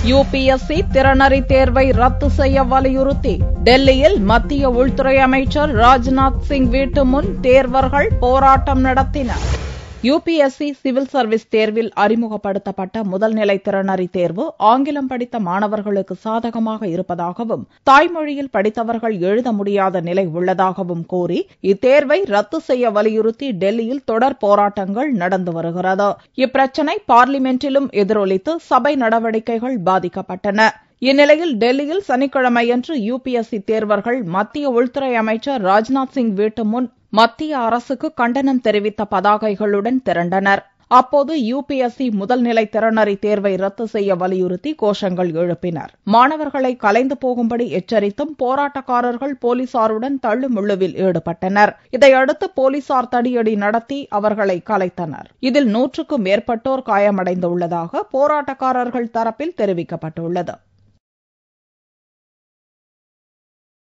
UPSC திறனறி தேர்வை ரத்து செய்ய வலியுறுத்தி டெல்லியில் மத்திய உள்துறை அமைச்சர் ராஜ்நாத் சிங் வீட்டு முன் தேர்வர்கள் போராட்டம் நடத்தினர். யுபிஎஸ்சி சிவில் சர்வீஸ் தேர்வில் அறிமுகப்படுத்தப்பட்ட முதல்நிலை திறனறி தேர்வு ஆங்கிலம் படித்த மாணவர்களுக்கு சாதகமாக இருப்பதாகவும் தாய்மொழியில் படித்தவர்கள் எழுத முடியாத நிலை உள்ளதாகவும் கூறி இத்தேர்வை ரத்து செய்ய வலியுறுத்தி டெல்லியில் தொடர் போராட்டங்கள் நடந்து வருகிறது. இப்பிரச்சினை பார்லிமென்டிலும் எதிரொலித்து சபை நடவடிக்கைகள் பாதிக்கப்பட்டன. இந்நிலையில் டெல்லியில் சனிக்கிழமையன்று யுபிஎஸ்சி தேர்வர்கள் மத்திய உள்துறை அமைச்சர் ராஜ்நாத் சிங் வீட்டு முன் மத்திய அரசுக்கு கண்டனம் தெரிவித்த பதாகைகளுடன் திரண்டனர். அப்போது யுபிஎஸ்சி முதல்நிலை திறனறி தேர்வை ரத்து செய்ய வலியுறுத்தி கோஷங்கள் எழுப்பினர். மாணவர்களை கலைந்து போகும்படி எச்சரித்தும் போராட்டக்காரர்கள் போலீசாருடன் தள்ளுமுள்ளுவில் ஈடுபட்டனர். இதையடுத்து போலீசார் தடியடி நடத்தி அவர்களை கலைத்தனர். இதில் 100க்கும் மேற்பட்டோர் காயமடைந்துள்ளதாக போராட்டக்காரர்கள் தரப்பில் தெரிவிக்கப்பட்டுள்ளது.